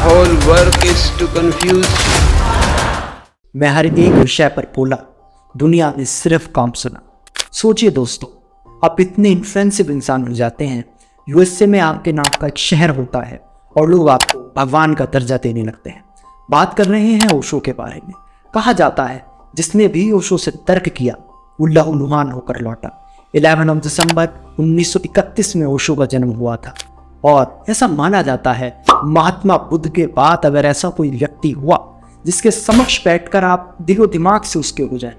whole work is to confuse you. मैं हर एक विषय पर बोला, दुनिया ने सिर्फ काम सुना। सोचिए दोस्तों, आप इतने इन्फ्लुएंसिव इंसान हो जाते हैं, यूएसए में आपके नाम का एक शहर होता है और लोग आपको भगवान का दर्जा देने लगते हैं। बात कर रहे हैं ओशो के बारे में। कहा जाता है जिसने भी ओशो से तर्क किया वो लहूलुहान होकर लौटा। 11 दिसंबर 1931 में ओशो का जन्म हुआ था और ऐसा माना जाता है महात्मा बुद्ध के बाद अगर ऐसा कोई व्यक्ति हुआ जिसके समक्ष बैठकर आप दिलो दिमाग से उसके हो जाए,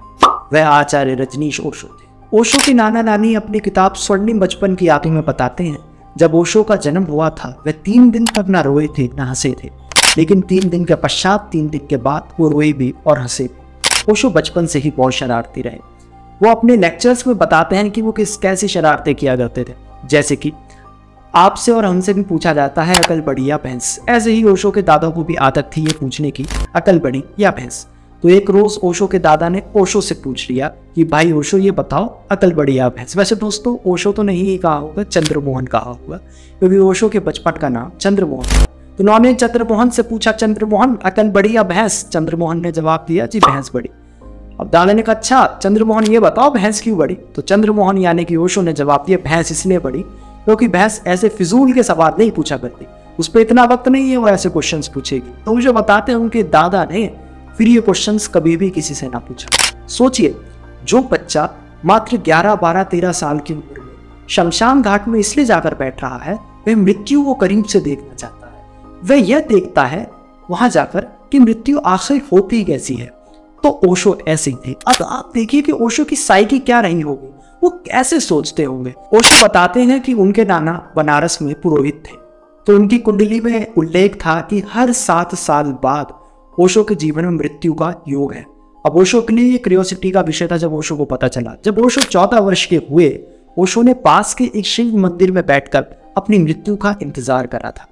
वह आचार्य रजनीश ओशो थे। ओशो के नाना नानी अपनी किताब स्वर्णिम बचपन की यादों में बताते हैं जब ओशो का जन्म हुआ था वह 3 दिन तक ना रोए थे ना हंसे थे, लेकिन 3 दिन के पश्चात 3 दिन के बाद वो रोए भी और हंसे भी। ओशो बचपन से ही बहुत शरारती रहे। वो अपने लेक्चर्स में बताते हैं कि वो कैसी शरारतें किया करते थे, जैसे कि आपसे और हमसे भी पूछा जाता है अकल बड़ी या भैंस। ऐसे ही ओशो के दादा को भी आदत थी ये पूछने की, अकल बड़ी या भैंस। तो एक रोज ओशो के दादा ने ओशो से पूछ लिया कि भाई ओशो ये बताओ अकल बड़ी या भैंस। वैसे दोस्तों ओशो तो नहीं कहा होगा, चंद्रमोहन कहा होगा, क्योंकि ओशो के बचपन का नाम चंद्रमोहन था। तो उन्होंने चंद्रमोहन से पूछा, चंद्रमोहन अकल बड़ी या भैंस? चंद्रमोहन ने जवाब दिया, जी भैंस बड़ी। अब दादा ने कहा, अच्छा चंद्रमोहन ये बताओ भैंस क्यों बड़ी? तो चंद्रमोहन यानी कि ओशो ने जवाब दिया, भैंस इसलिए बड़ी क्योंकि भैंस ऐसे फिजूल के सवाल नहीं पूछा करती, उस पर इतना वक्त नहीं है वो ऐसे क्वेश्चंस पूछेगी। तो ओशो बताते हैं उनके दादा ने फिर ये क्वेश्चंस कभी भी किसी से ना पूछा। सोचिए, जो बच्चा मात्र 11, 12, 13 साल की उम्र में शमशान घाट में इसलिए जाकर बैठ रहा है, वह मृत्यु को करीब से देखना चाहता है। वह यह देखता है वहां जाकर कि मृत्यु आखिर होती कैसी है। तो ओशो ऐसे ही थे। अब आप देखिए कि ओशो की साइकी क्या रही होगी, वो कैसे सोचते होंगे। ओशो बताते हैं कि उनके नाना बनारस में पुरोहित थे, तो उनकी कुंडली में उल्लेख था कि हर 7 साल बाद ओशो के जीवन में मृत्यु का योग है। अब ओशो के लिए क्यूरियोसिटी का विषय था जब ओशो को पता चला। जब ओशो 14 वर्ष के हुए, ओशो ने पास के एक शिव मंदिर में बैठकर अपनी मृत्यु का इंतजार करा था।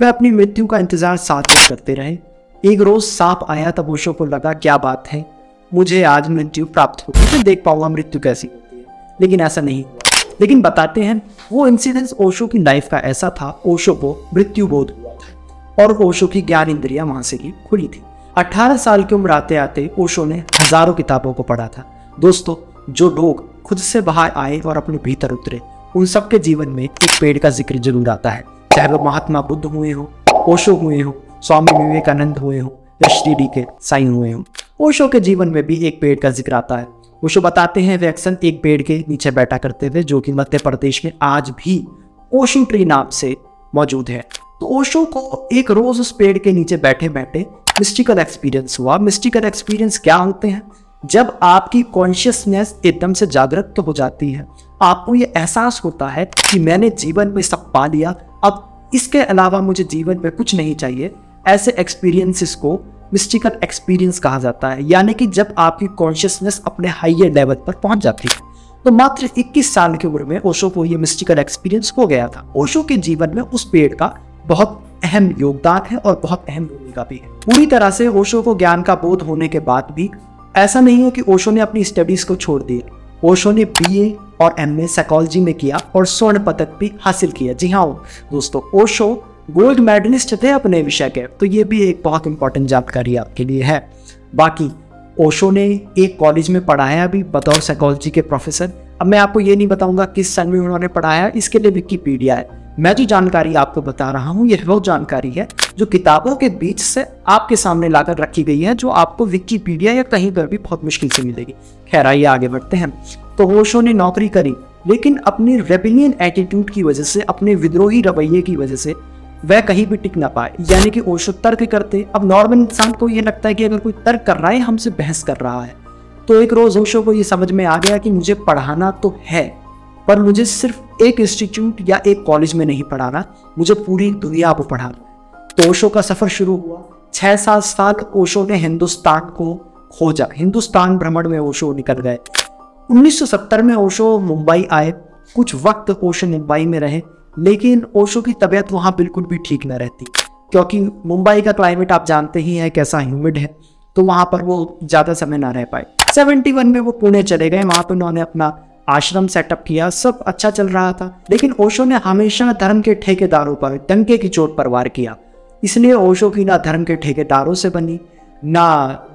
वह अपनी मृत्यु का इंतजार 7 दिन करते रहे। एक रोज सांप आया, तब ओशो को लगा क्या बात है, मुझे आज मृत्यु प्राप्त होगी, मैं देख पाऊंगा मृत्यु कैसी होती है, लेकिन ऐसा नहीं हुआ। लेकिन बताते हैं वो इंसिडेंस ओशो की लाइफ का ऐसा था, ओशो को मृत्यु बोध हुआ था और ओशो की ज्ञान इंद्रियां वहां से ही खुली थी। 18 साल की उम्र आते आते ओशो ने हजारों किताबों को पढ़ा था। दोस्तों, जो लोग खुद से बाहर आए और अपने भीतर उतरे, उन सबके जीवन में एक पेड़ का जिक्र जरूर आता है, चाहे वो महात्मा बुद्ध हुए हो, ओशो हुए हो, स्वामी विवेकानंद हुए हो या शिरडी के साईं हुए हो। ओशो के जीवन में भी एक पेड़ का जिक्र आता है। ओशो बताते हैं वे अक्सर एक पेड़ के नीचे बैठा करते थे, जो कि मध्य प्रदेश में आज भी ओशो ट्री नाम से मौजूद है। तो ओशो को एक रोज उस पेड़ के नीचे बैठे बैठे मिस्टिकल एक्सपीरियंस हुआ। मिस्टिकल एक्सपीरियंस क्या होते हैं? जब आपकी कॉन्शियसनेस एकदम से जागृत हो जाती है, आपको ये एहसास होता है कि मैंने जीवन में सब पा लिया, अब इसके अलावा मुझे जीवन में कुछ नहीं चाहिए। ऐसे एक्सपीरियंसेस को मिस्टिकल एक्सपीरियंस कहा जाता है, यानी कि जब आपकी कॉन्शियसनेस अपने हाइयर लेवल पर पहुंच जाती है। तो मात्र 21 साल की उम्र में ओशो को ये मिस्टिकल एक्सपीरियंस हो गया था। ओशो के जीवन में उस पेड़ का बहुत अहम योगदान है और बहुत अहम भूमिका भी है। पूरी तरह से ओशो को ज्ञान का बोध होने के बाद भी ऐसा नहीं है कि ओशो ने अपनी स्टडीज को छोड़ दिया। ओशो ने BA और MA साइकोलॉजी में किया और स्वर्ण पदक भी हासिल किया। जी हाँ दोस्तों, ओशो गोल्ड मेडलिस्ट थे अपने विषय के, तो ये भी एक बहुत इंपॉर्टेंट जानकारी आपके लिए है। बाकी ओशो ने एक कॉलेज में पढ़ाया भी बतौर साइकोलॉजी के प्रोफेसर। अब मैं आपको ये नहीं बताऊंगा किस सन में उन्होंने पढ़ाया, इसके लिए विकिपीडिया है। मैं जो जानकारी आपको बता रहा हूँ ये वो जानकारी है जो किताबों के बीच से आपके सामने लाकर रखी गई है, जो आपको विकिपीडिया या कहीं पर भी बहुत मुश्किल से मिलेगी। खैर आइए आगे बढ़ते हैं। तो ओशो ने नौकरी करी, लेकिन अपनी रेबेलियन एटीट्यूड की वजह से, अपने विद्रोही रवैये की वजह से वह कहीं भी टिक ना पाए। यानी कि ओशो तर्क करते। अब नॉर्मल इंसान को ये लगता है कि अगर कोई तर्क कर रहा है, हमसे बहस कर रहा है, तो एक रोज ओशो को ये समझ में आ गया कि मुझे पढ़ाना तो है, पर मुझे सिर्फ एक इंस्टीट्यूट या एक कॉलेज में नहीं पढ़ाना, मुझे पूरी दुनिया को पढ़ाना। तो ओशो का सफर शुरू हुआ। 6-7 साल ओशो ने हिंदुस्तान को खोजा। हिंदुस्तान भ्रमण में ओशो निकल गए। 1970 में ओशो मुंबई आए। कुछ वक्त ओशो मुंबई में रहे, लेकिन ओशो की तबीयत वहाँ बिल्कुल भी ठीक न रहती, क्योंकि मुंबई का क्लाइमेट आप जानते ही हैं कैसा ह्यूमिड है, तो वहाँ पर वो ज़्यादा समय ना रह पाए। 71 में वो पुणे चले गए। वहाँ पर उन्होंने अपना आश्रम सेटअप किया, सब अच्छा चल रहा था। लेकिन ओशो ने हमेशा धर्म के ठेकेदारों पर डंके की चोट पर वार किया। इसलिए ओशो की ना धर्म के ठेकेदारों से बनी, ना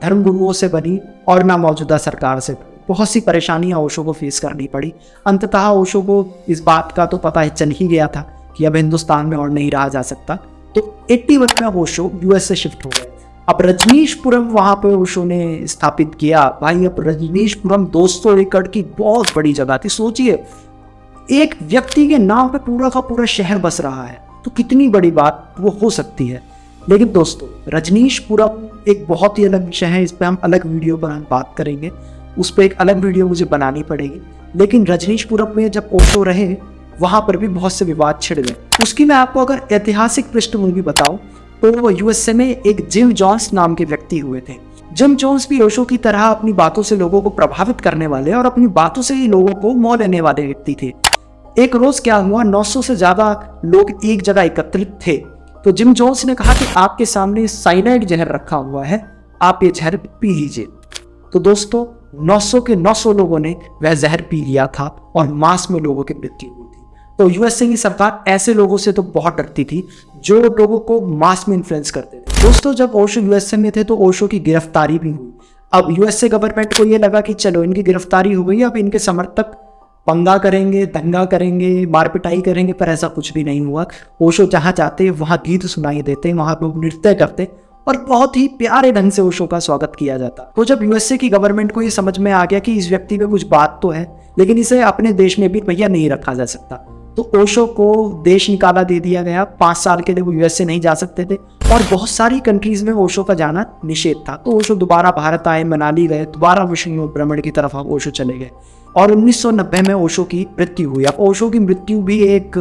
धर्मगुरुओं से बनी और ना मौजूदा सरकार से। बहुत सी परेशानियां ओशो को फेस करनी पड़ी। अंततः ओशो को इस बात का तो पता ही चल ही गया था कि अब हिंदुस्तान में और नहीं रहा जा सकता। तो 81 में ओशो यूएस से शिफ्ट हो गए। अब रजनीशपुरम वहाँ पे ओशो ने स्थापित किया। भाई अब रजनीशपुरम 200 एकड़ की बहुत बड़ी जगह थी। सोचिए एक व्यक्ति के नाम पे पूरा का पूरा शहर बस रहा है, तो कितनी बड़ी बात वो हो सकती है। लेकिन दोस्तों रजनीशपुरम एक बहुत ही अलग विषय है, इस पर हम अलग वीडियो पर हम बात करेंगे, उस पर एक अलग वीडियो मुझे बनानी पड़ेगी। लेकिन रजनीशपुरम में जब ओशो रहे वहाँ पर भी बहुत से विवाद छिड़ गए। उसकी मैं आपको अगर ऐतिहासिक पृष्ठभूमि बताऊं तो वो यूएसए में एक जिम जॉन्स नाम के व्यक्ति हुए थे। जिम जॉन्स भी ओशो की तरह अपनी बातों से लोगों को प्रभावित करने वाले और अपनी बातों से ही लोगों को मोह लेने वाले व्यक्ति थे। एक रोज क्या हुआ, 900 से ज्यादा लोग एक जगह एकत्रित थे। तो जिम जॉन्स ने कहा कि आपके सामने साइनाइड जहर रखा हुआ है, आप ये जहर पी लीजिए। तो दोस्तों 900 के 900 लोगों ने वह जहर पी लिया था और मास में लोगों की मृत्यु हुई थी। तो यूएसए की सरकार ऐसे लोगों से तो बहुत डरती थी जो लोगों को मास में इन्फ्लुएंस करते थे। दोस्तों जब ओशो यूएसए में थे तो ओशो की गिरफ्तारी भी हुई। अब यूएसए गवर्नमेंट को यह लगा कि चलो इनकी गिरफ्तारी हो गई, अब इनके समर्थक पंगा करेंगे, दंगा करेंगे, मारपिटाई करेंगे, पर ऐसा कुछ भी नहीं हुआ। ओशो जहाँ जाते वहाँ गीत सुनाई देते, वहाँ लोग नृत्य करते और बहुत ही प्यारे ढंग से ओशो का स्वागत किया जाता। तो जब यूएसए की गवर्नमेंट को ये समझ में आ गया कि इस व्यक्ति में कुछ बात तो है, लेकिन इसे अपने देश में भी भैया नहीं रखा जा सकता, तो ओशो को देश निकाला दे दिया गया। 5 साल के लिए वो यूएसए नहीं जा सकते थे और बहुत सारी कंट्रीज में ओशो का जाना निषेध था। तो ओशो दोबारा भारत आए, मनाली गए, दोबारा विश्व भ्रमण की तरफ ओशो चले गए और 1990 में ओशो की मृत्यु हुई। अब ओशो की मृत्यु भी एक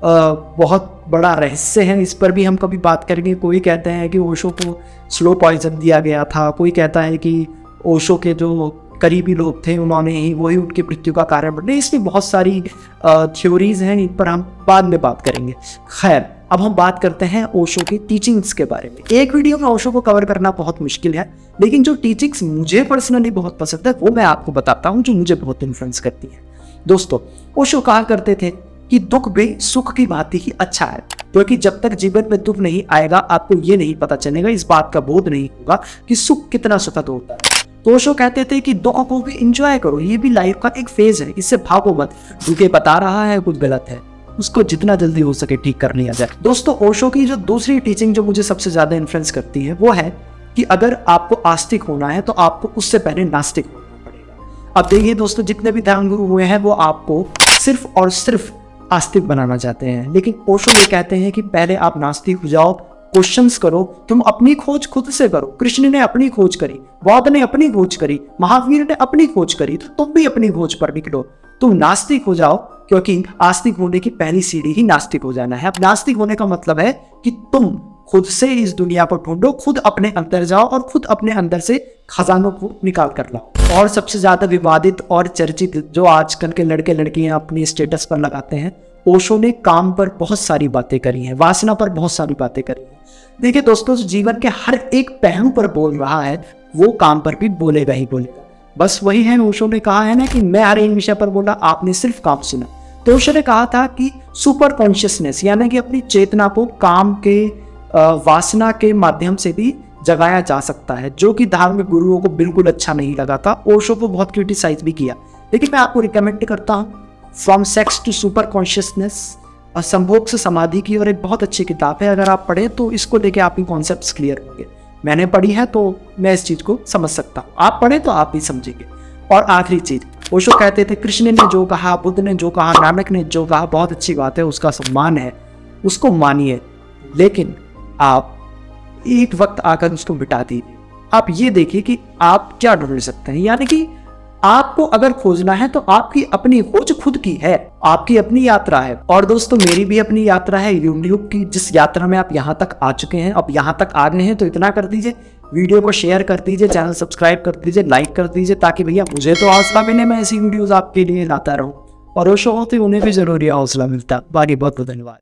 बहुत बड़ा रहस्य है, इस पर भी हम कभी बात करेंगे। कोई कहते हैं कि ओशो को स्लो पॉइजन दिया गया था, कोई कहता है कि ओशो के जो करीबी लोग थे उन्होंने ही वही उनकी मृत्यु का कारण बने। इसमें बहुत सारी थ्योरीज हैं, इन पर हम बाद में बात करेंगे। खैर अब हम बात करते हैं ओशो की टीचिंग्स के बारे में। एक वीडियो में ओशो को कवर करना बहुत मुश्किल है, लेकिन जो टीचिंग्स मुझे पर्सनली बहुत पसंद है वो मैं आपको बताता हूँ, जो मुझे बहुत इन्फ्लुएंस करती है। दोस्तों ओशो कहा करते थे कि दुख भी सुख की भांति ही अच्छा है, क्योंकि जब तक जीवन में दुख नहीं आएगा आपको ये नहीं पता चलेगा, इस बात का बोध नहीं होगा कि सुख कितना सुखद होता है। तो ओशो कहते थे कि दुख को भी एंजॉय करो, ये भी लाइफ का एक फेज है, इससे भागो मत। क्योंकि बता रहा है कुछ गलत है, उसको जितना जल्दी हो सके ठीक कर लिया जाए। दोस्तों ओशो की जो दूसरी टीचिंग जो मुझे सबसे ज्यादा इन्फ्लुएंस करती है वो है कि अगर आपको आस्तिक होना है तो आपको उससे पहले नास्तिक होना पड़ेगा। अब देखिए दोस्तों जितने भी धर्मगुरु हुए हैं वो आपको सिर्फ और सिर्फ आस्तिक बनाना चाहते हैं, लेकिन ओशो ये कहते हैं कि पहले आप नास्तिक हो जाओ, क्वेश्चंस करो, तुम अपनी खोज खुद से करो। कृष्ण ने अपनी खोज करी, बौद्ध ने अपनी खोज करी, महावीर ने अपनी खोज करी, तो तुम भी अपनी खोज पर निकलो। तुम नास्तिक हो जाओ, क्योंकि आस्तिक होने की पहली सीढ़ी ही नास्तिक हो जाना है। अब नास्तिक होने का मतलब है कि तुम खुद से इस दुनिया को ढूंढो, खुद अपने अंदर जाओ और खुद अपने अंदर से खजानों को निकाल कर लाओ। और सबसे ज्यादा विवादित और चर्चित जो आजकल के लड़के लड़कियां अपनी स्टेटस पर लगाते हैं, ओशो ने काम पर बहुत सारी बातें करी हैं, वासना पर बहुत सारी बातें करी हैं। देखिए दोस्तों जीवन के हर एक पहलू पर बोल रहा है, वो काम पर भी बोलेगा ही बोलेगा। बस वही है, ओशो ने कहा है ना कि मैं हर एक विषय पर बोला, आपने सिर्फ काम सुना। तो ओशो ने कहा था कि सुपर कॉन्शियसनेस यानी कि अपनी चेतना को काम के वासना के माध्यम से भी जगाया जा सकता है, जो कि धार्मिक गुरुओं को बिल्कुल अच्छा नहीं लगा था। ओशो को बहुत क्रिटिसाइज भी किया, लेकिन मैं आपको रिकमेंड करता हूँ from sex to super consciousness, संभोग से समाधि की, और एक बहुत अच्छी किताब है। अगर आप पढ़ें तो इसको लेके आपके कॉन्सेप्ट्स क्लियर होंगे। मैंने पढ़ी है तो मैं इस चीज को समझ सकता हूँ, आप पढ़ें तो आप भी समझेंगे। और आखिरी चीज, ओशो कहते थे कृष्ण ने जो कहा, बुद्ध ने जो कहा, नानक ने जो कहा, बहुत अच्छी बात है, उसका सम्मान है, उसको मानिए, लेकिन आप एक वक्त आकर उसको मिटा दीजिए। आप ये देखिए कि आप क्या ढूंढ सकते हैं, यानी कि आपको अगर खोजना है तो आपकी अपनी खोज खुद की है, आपकी अपनी यात्रा है। और दोस्तों मेरी भी अपनी यात्रा है यूट्यूब की, जिस यात्रा में आप यहाँ तक आ चुके हैं। अब यहाँ तक आ गए हैं तो इतना कर दीजिए, वीडियो को शेयर कर दीजिए, चैनल सब्सक्राइब कर दीजिए, लाइक कर दीजिए, ताकि भैया मुझे तो हौसला मिले, मैं ऐसी वीडियोस आपके लिए लाता रहूं, और ओशो होते उन्हें भी जरूरी हौसला मिलता। बाकी बहुत बहुत धन्यवाद।